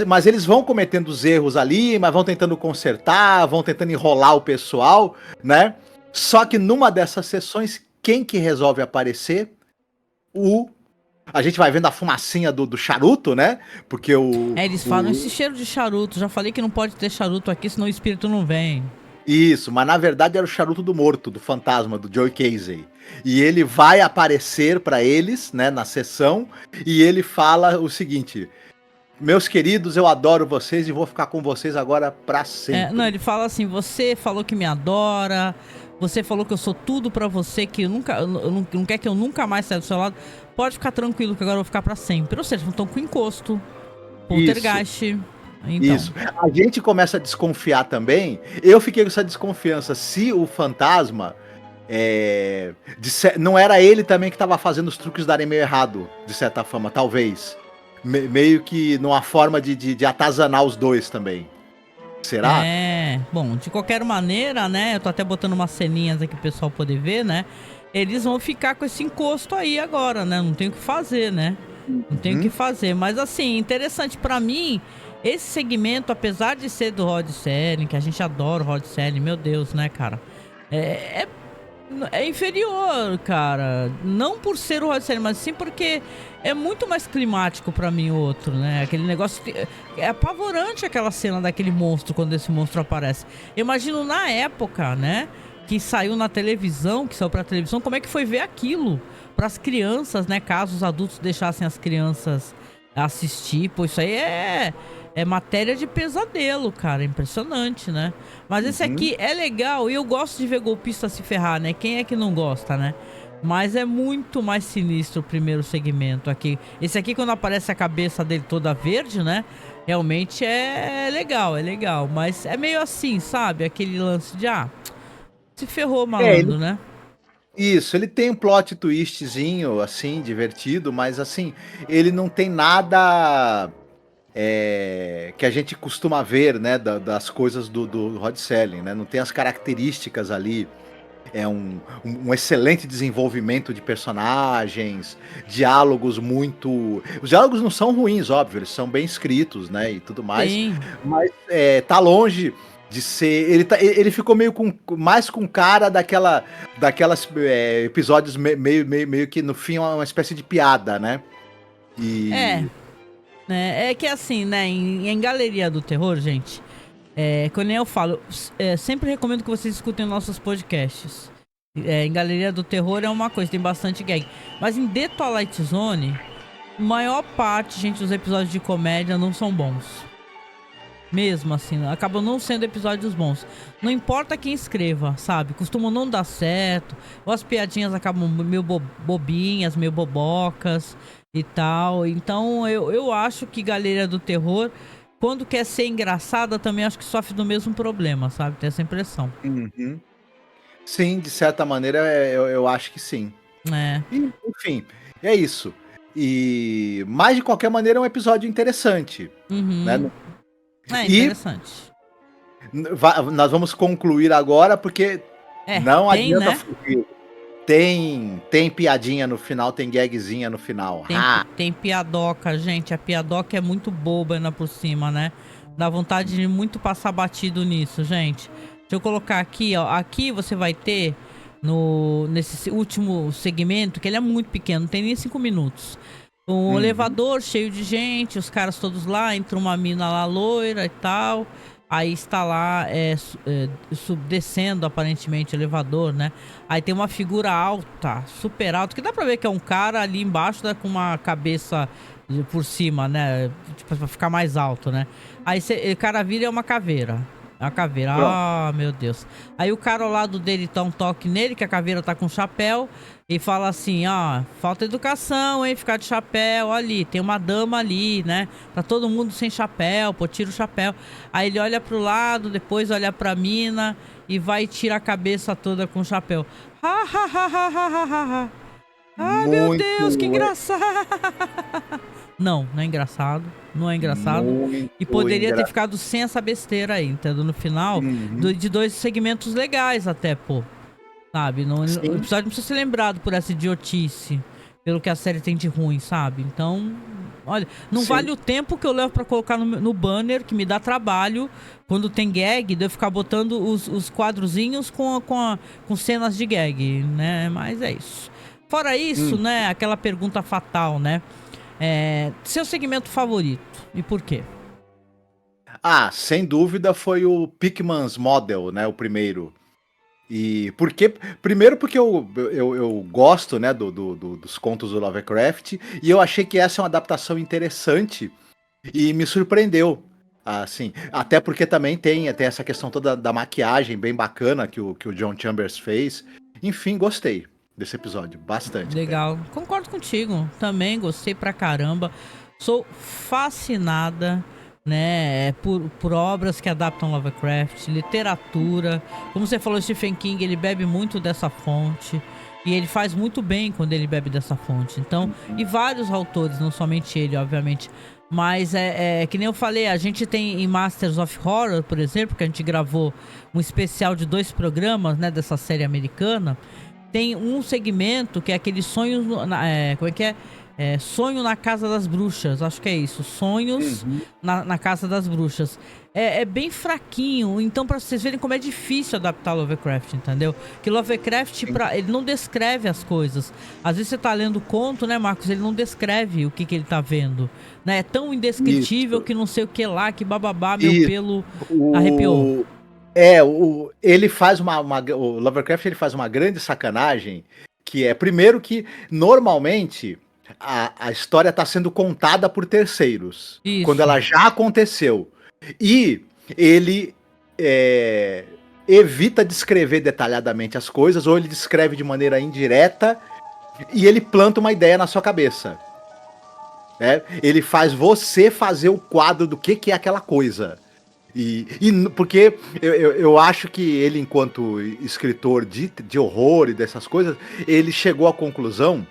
mas eles vão cometendo os erros ali, mas vão tentando consertar, vão tentando enrolar o pessoal, né? Só que numa dessas sessões, quem que resolve aparecer? A gente vai vendo a fumacinha do charuto, né? Porque eles falam esse cheiro de charuto. Já falei que não pode ter charuto aqui, senão o espírito não vem. Isso, mas na verdade era o charuto do morto, do fantasma, do Joe Casey. E ele vai aparecer pra eles, né, na sessão, e ele fala o seguinte: meus queridos, eu adoro vocês e vou ficar com vocês agora pra sempre. Não, ele fala assim: você falou que me adora, você falou que eu sou tudo pra você, que não quer que eu nunca mais saia do seu lado. Pode ficar tranquilo que agora eu vou ficar pra sempre. Ou seja, não estão com encosto, poltergeist. Então. Isso. A gente começa a desconfiar também. Eu fiquei com essa desconfiança. Se o fantasma não era ele também que estava fazendo os truques darem meio errado, de certa forma, talvez. Meio que numa forma de atazanar os dois também. Será? Bom, de qualquer maneira, né? Eu tô até botando umas ceninhas aqui pro pessoal poder ver, né? Eles vão ficar com esse encosto aí agora, né? Não tem o que fazer, né? Não tem o que fazer. Mas assim, interessante pra mim, esse segmento, apesar de ser do Rod Serling, que a gente adora o Rod Serling, meu Deus, né, cara? É inferior, cara. Não por ser o Rod Serling, mas sim porque é muito mais climático pra mim o outro, né? Aquele negócio... É apavorante aquela cena daquele monstro, quando esse monstro aparece. Eu imagino na época, né? Que saiu na televisão, que saiu pra televisão, como é que foi ver aquilo pras crianças, né? Caso os adultos deixassem as crianças assistir. Pô, isso aí é matéria de pesadelo, cara. Impressionante, né? Mas esse aqui é legal e eu gosto de ver golpista se ferrar, né? Quem é que não gosta, né? Mas é muito mais sinistro o primeiro segmento aqui. Esse aqui, quando aparece a cabeça dele toda verde, né? Realmente é legal, é legal. Mas é meio assim, sabe? Aquele lance de, se ferrou, malandro, né? Isso, ele tem um plot twistzinho, assim, divertido, mas assim, ele não tem nada que a gente costuma ver, né, das coisas do Rod Serling, né? Não tem as características ali. É um excelente desenvolvimento de personagens, diálogos muito... Os diálogos não são ruins, óbvio, eles são bem escritos, né, e tudo mais. Sim. Mas tá longe de ser... Ele ficou mais com cara daquelas episódios meio que no fim é uma espécie de piada, né? É que assim, né, em Galeria do Terror, gente... Quando eu falo, sempre recomendo que vocês escutem nossos podcasts. Em Galeria do Terror é uma coisa, tem bastante gag. Mas em The Twilight Zone, maior parte, gente, dos episódios de comédia não são bons. Mesmo assim, acabam não sendo episódios bons. Não importa quem escreva, sabe? Costumam não dar certo. Ou as piadinhas acabam meio bobinhas, meio bobocas e tal. Então eu acho que Galeria do Terror... Quando quer ser engraçada, também acho que sofre do mesmo problema, sabe? Tem essa impressão. Sim, de certa maneira, eu acho que sim. Enfim, é isso. Mas, de qualquer maneira, é um episódio interessante. Né? Interessante. Nós vamos concluir agora, porque não adianta fugir. Tem piadinha no final, tem gagzinha no final. Tem piadoca, gente. A piadoca é muito boba ainda por cima, né? Dá vontade de muito passar batido nisso, gente. Deixa eu colocar aqui, ó. Aqui você vai ter, nesse último segmento, que ele é muito pequeno, não tem nem 5 minutos. Elevador cheio de gente, os caras todos lá, entra uma mina lá loira e tal. Aí está lá descendo aparentemente o elevador, né? Aí tem uma figura alta, super alta, que dá pra ver que é um cara ali embaixo, né, com uma cabeça por cima, né? Tipo, pra ficar mais alto, né? Aí o cara vira, é uma caveira. A caveira, Pronto. meu Deus. Aí o cara ao lado dele dá um toque nele, que a caveira tá com chapéu, e fala assim, falta educação, hein, ficar de chapéu ali, tem uma dama ali, né? Tá todo mundo sem chapéu, pô, tira o chapéu. Aí ele olha pro lado, depois olha pra mina e vai tirar a cabeça toda com o chapéu. Ha, ha, ha, ha, ha, ha, ha. Ai, meu Deus, que Muito, engraçado. Não, não é engraçado. Não é engraçado. E muito poderia ter engraçado. ficado sem essa besteira aí, entendeu? No final, Uhum. de dois segmentos legais até, pô. Sabe? O Sim, episódio não precisa ser lembrado por essa idiotice. Pelo que a série tem de ruim, sabe? Então, olha, não sim. vale o tempo que eu levo pra colocar no banner, que me dá trabalho, quando tem gag, de eu ficar botando os quadrozinhos com cenas de gag, né? Mas é isso. Fora isso, Hum. né? Aquela pergunta fatal, né? Seu segmento favorito e por quê? Ah, sem dúvida foi o Pickman's Model, né, o primeiro. E primeiro porque eu gosto, né, dos contos do Lovecraft, e eu achei que essa é uma adaptação interessante e me surpreendeu. Assim, até porque também tem essa questão toda da maquiagem bem bacana que o John Chambers fez. Enfim, gostei desse episódio, bastante até. Legal, concordo contigo. Também gostei pra caramba. Sou fascinada, né, por obras que adaptam Lovecraft, literatura. Como você falou, Stephen King, ele bebe muito dessa fonte. E ele faz muito bem quando ele bebe dessa fonte. Então, e vários autores, não somente ele, obviamente. Mas é que nem eu falei, a gente tem em Masters of Horror, por exemplo, que a gente gravou um especial de 2 programas, né, dessa série americana. Tem um segmento que é aquele sonhos, como é que é? Sonho na Casa das Bruxas, acho que é isso. Sonhos Uhum. na Casa das Bruxas. É bem fraquinho, então pra vocês verem como é difícil adaptar Lovecraft, entendeu? Que Lovecraft, ele não descreve as coisas. Às vezes você tá lendo conto, né, Marcos? Ele não descreve o que ele tá vendo, né? É tão indescritível Isso. que não sei o que lá, que bababá, meu E pelo arrepiou. o o Lovecraft ele faz uma grande sacanagem, que é primeiro que normalmente a história está sendo contada por terceiros, quando Isso. ela já aconteceu. E ele é, evita descrever detalhadamente as coisas, ou ele descreve de maneira indireta e ele planta uma ideia na sua cabeça. Né? Ele faz você fazer o quadro do que é aquela coisa. Porque eu acho que ele, enquanto escritor de horror e dessas coisas, ele chegou à conclusão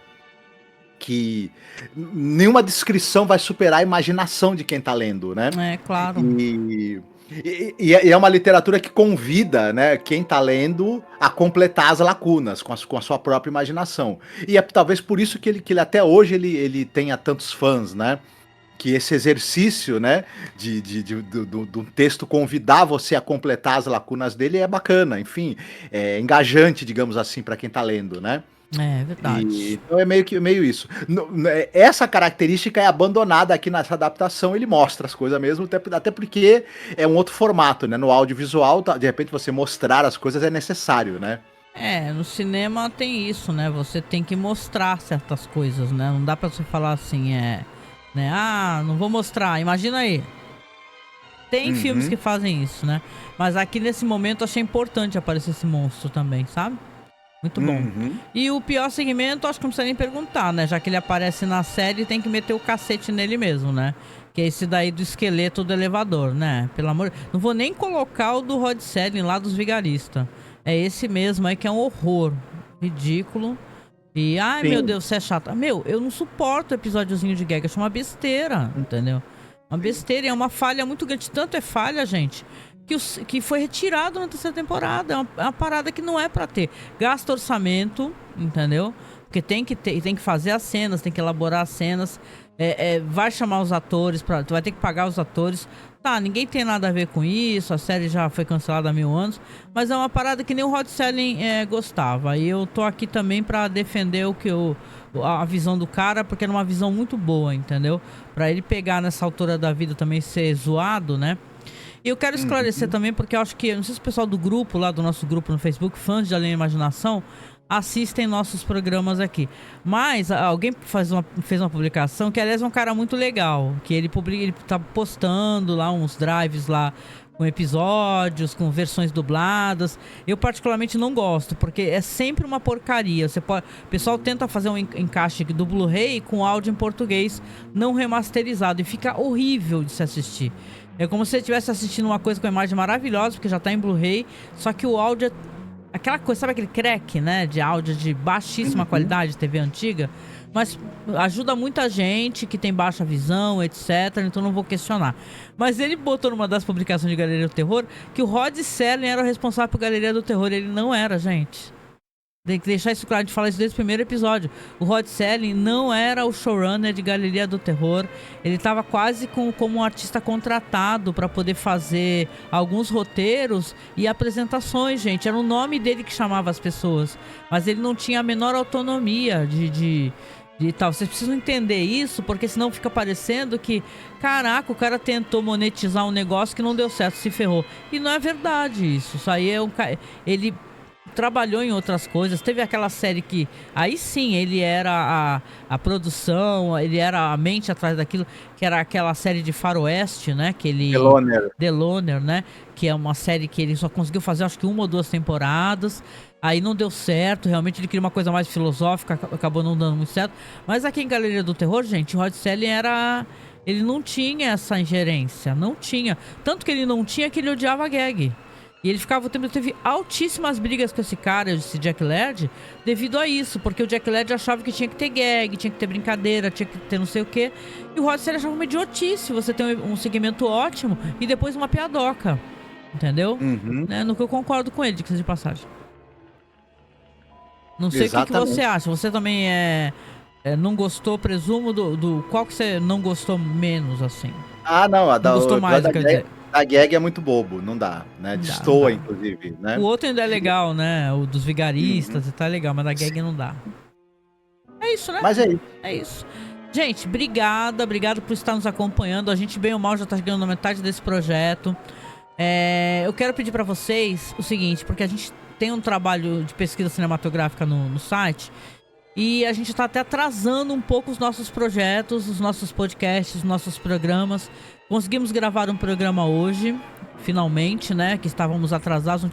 que nenhuma descrição vai superar a imaginação de quem tá lendo, né? É, claro. E é uma literatura que convida, né, quem tá lendo a completar as lacunas com a sua própria imaginação. E é talvez por isso que ele até hoje ele tenha tantos fãs, né? Que esse exercício, né, do texto convidar você a completar as lacunas dele é bacana, enfim, é engajante, digamos assim, para quem tá lendo, né? É verdade. Então é meio isso. Essa característica é abandonada aqui nessa adaptação, ele mostra as coisas mesmo, até porque é um outro formato, né? No audiovisual, de repente você mostrar as coisas é necessário, né? No cinema tem isso, né? Você tem que mostrar certas coisas, né? Não dá pra você falar assim, né? Não vou mostrar. Imagina aí. Tem filmes que Uhum. fazem isso, né? Mas aqui nesse momento eu achei importante aparecer esse monstro também, sabe? Muito bom. Uhum. E o pior segmento, acho que não precisa nem perguntar, né? Já que ele aparece na série, tem que meter o cacete nele mesmo, né? Que é esse daí do esqueleto do elevador, né? Pelo amor... Não vou nem colocar o do Rod Serling lá dos vigaristas. É esse mesmo aí que é um horror. Ridículo. E, ai meu Sim. Deus, você é chato. Meu, eu não suporto episódiozinho de gag. Eu acho uma besteira, entendeu? Uma besteira, é uma falha muito grande. Tanto é falha, gente, que foi retirado na 3ª temporada. É uma parada que não é pra ter. Gasta orçamento, entendeu? Porque tem que fazer as cenas, tem que elaborar as cenas. Vai chamar os atores, tu vai ter que pagar os atores. Tá, ninguém tem nada a ver com isso, a série já foi cancelada há 1000 anos, mas é uma parada que nem o Rod Serling gostava. E eu tô aqui também pra defender a visão do cara, porque era uma visão muito boa, entendeu? Pra ele pegar nessa altura da vida também ser zoado, né? E eu quero esclarecer também, porque eu acho que, não sei se o pessoal do grupo, lá do nosso grupo no Facebook, fãs de Além da Imaginação, assistem nossos programas aqui. Mas alguém fez uma publicação, que aliás é um cara muito legal, que ele tá postando lá uns drives lá com episódios, com versões dubladas. Eu particularmente não gosto, porque é sempre uma porcaria. O pessoal tenta fazer um encaixe do Blu-ray com áudio em português não remasterizado e fica horrível de se assistir. É como se você estivesse assistindo uma coisa com uma imagem maravilhosa, porque já tá em Blu-ray, só que o áudio é aquela coisa, sabe aquele crack, né, de áudio de baixíssima qualidade, TV antiga, mas ajuda muita gente que tem baixa visão, etc, então não vou questionar. Mas ele botou numa das publicações de Galeria do Terror que o Rod Serling era o responsável por Galeria do Terror. Ele não era, gente. Tem que deixar isso claro, a gente fala isso desde o primeiro episódio. O Rod Serling não era o showrunner de Galeria do Terror. Ele estava quase como um artista contratado para poder fazer alguns roteiros e apresentações, gente. Era o nome dele que chamava as pessoas. Mas ele não tinha a menor autonomia de tal. Vocês precisam entender isso, porque senão fica parecendo que, caraca, o cara tentou monetizar um negócio que não deu certo, se ferrou. E não é verdade isso. Isso aí é ele trabalhou em outras coisas. Teve aquela série que aí sim ele era a produção, ele era a mente atrás daquilo, que era aquela série de faroeste, né, que ele The Loner, né, que é uma série que ele só conseguiu fazer acho que 1 ou 2 temporadas. Aí não deu certo, realmente ele queria uma coisa mais filosófica, acabou não dando muito certo. Mas aqui em Galeria do Terror, gente, o Rod Serling ele não tinha essa ingerência, não tinha. Tanto que ele não tinha, que ele odiava a gag. E ele ficava o tempo, teve altíssimas brigas com esse cara, esse Jack Laird, devido a isso, porque o Jack Laird achava que tinha que ter gag, tinha que ter brincadeira, tinha que ter não sei o quê. E o Rod Serling achava uma idiotice você ter um segmento ótimo e depois uma piadoca, entendeu? Né? No que eu concordo com ele, de passagem. Não sei o que você acha, você também não gostou, presumo, qual que você não gostou menos, assim? Ah, não, não gostou mais, quer dizer. A gag é muito bobo, não dá, né? Destoa, inclusive, né? O outro ainda é legal, né? O dos vigaristas e tal é legal, mas a gag não dá. É isso, né? Mas é isso. É isso. Gente, obrigado por estar nos acompanhando. A gente, bem ou mal, já tá chegando na metade desse projeto. Eu quero pedir pra vocês o seguinte, porque a gente tem um trabalho de pesquisa cinematográfica no site e a gente tá até atrasando um pouco os nossos projetos, os nossos podcasts, os nossos programas. Conseguimos gravar um programa hoje, finalmente, né? Que estávamos atrasados, não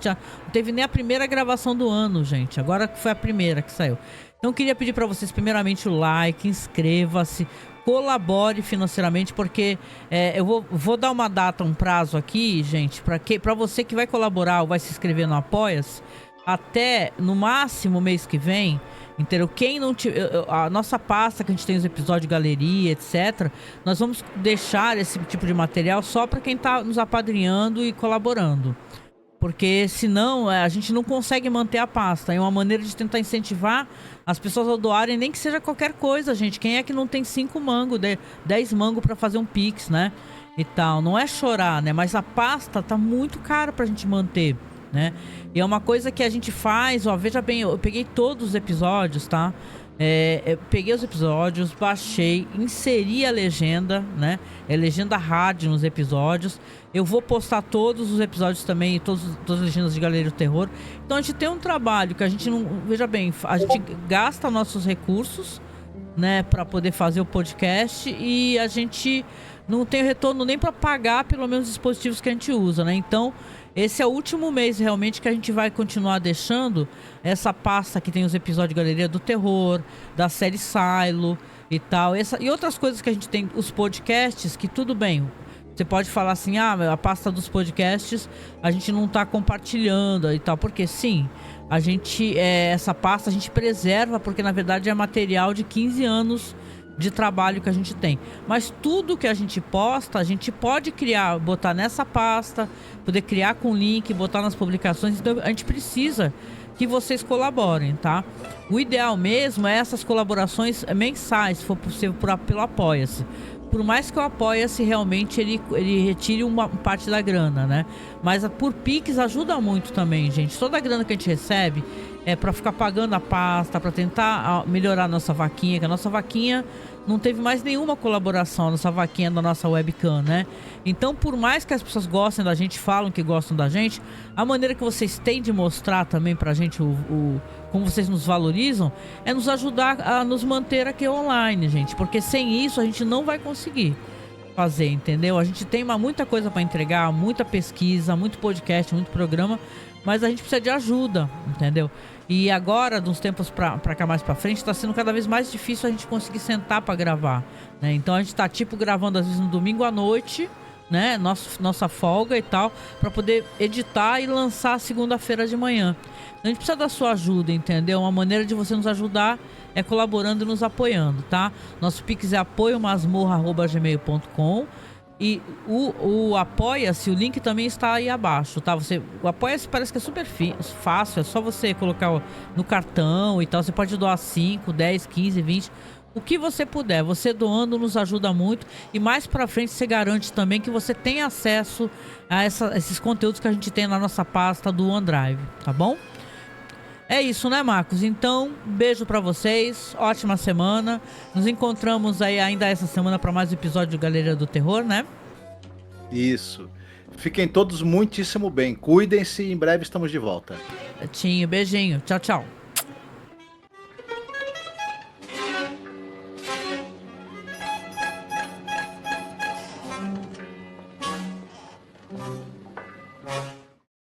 teve nem a primeira gravação do ano, gente. Agora que foi a primeira que saiu. Então queria pedir para vocês primeiramente o like, inscreva-se, colabore financeiramente, porque eu vou dar uma data, um prazo aqui, gente, para você que vai colaborar ou vai se inscrever no Apoia-se, até no máximo mês que vem. Entendeu? Quem não a nossa pasta que a gente tem os episódios de galeria, etc, nós vamos deixar esse tipo de material só para quem tá nos apadrinhando e colaborando, porque senão a gente não consegue manter a pasta. É uma maneira de tentar incentivar as pessoas a doarem, nem que seja qualquer coisa, gente. Quem é que não tem 5 mangos, 10 mangos para fazer um pix, né, e tal. Não é chorar, né, mas a pasta tá muito cara pra gente manter, né? E é uma coisa que a gente faz, ó, veja bem, eu peguei todos os episódios, tá? Peguei os episódios, baixei, inseri a legenda, né? Legenda rádio nos episódios. Eu vou postar todos os episódios também, todas as legendas de Galeria do Terror. Então a gente tem um trabalho que a gente não... Veja bem, a gente gasta nossos recursos, né, para poder fazer o podcast, e a gente não tem retorno nem para pagar pelo menos os dispositivos que a gente usa, né? Então esse é o último mês realmente que a gente vai continuar deixando essa pasta que tem os episódios de Galeria do Terror, da série Silo e tal, e outras coisas que a gente tem, os podcasts, que tudo bem, você pode falar assim, a pasta dos podcasts a gente não tá compartilhando e tal, porque sim, a gente, essa pasta a gente preserva, porque na verdade é material de 15 anos de trabalho que a gente tem. Mas tudo que a gente posta, a gente pode criar, botar nessa pasta, poder criar com link, botar nas publicações. Então a gente precisa que vocês colaborem, tá? O ideal mesmo é essas colaborações mensais, se for possível, pelo Apoia-se. Por mais que o Apoia-se realmente ele retire uma parte da grana, né? Mas por Pix ajuda muito também, gente. Toda a grana que a gente recebe para ficar pagando a pasta, para tentar melhorar a nossa vaquinha, que a nossa vaquinha não teve mais nenhuma colaboração, a nossa vaquinha da nossa webcam, né? Então, por mais que as pessoas gostem da gente, falam que gostam da gente, a maneira que vocês têm de mostrar também pra gente como vocês nos valorizam é nos ajudar a nos manter aqui online, gente, porque sem isso a gente não vai conseguir fazer, entendeu? A gente tem muita coisa para entregar, muita pesquisa, muito podcast, muito programa, mas a gente precisa de ajuda, entendeu? E agora, de uns tempos pra cá mais pra frente, tá sendo cada vez mais difícil a gente conseguir sentar pra gravar, né? Então a gente tá gravando às vezes no domingo à noite, né? Nossa folga e tal, pra poder editar e lançar segunda-feira de manhã. Então, a gente precisa da sua ajuda, entendeu? Uma maneira de você nos ajudar é colaborando e nos apoiando, tá? Nosso Pix é apoiomasmorra@gmail.com. E o Apoia-se, o link também está aí abaixo, tá? O Apoia-se parece que é super fácil, é só você colocar no cartão e tal. Você pode doar 5, 10, 15, 20, o que você puder. Você doando nos ajuda muito e mais pra frente você garante também que você tem acesso a esses conteúdos que a gente tem na nossa pasta do OneDrive, tá bom? É isso, né, Marcos? Então, beijo pra vocês, ótima semana. Nos encontramos aí ainda essa semana pra mais um episódio de Galeria do Terror, né? Isso. Fiquem todos muitíssimo bem. Cuidem-se e em breve estamos de volta. Beijinho. Tchau, tchau.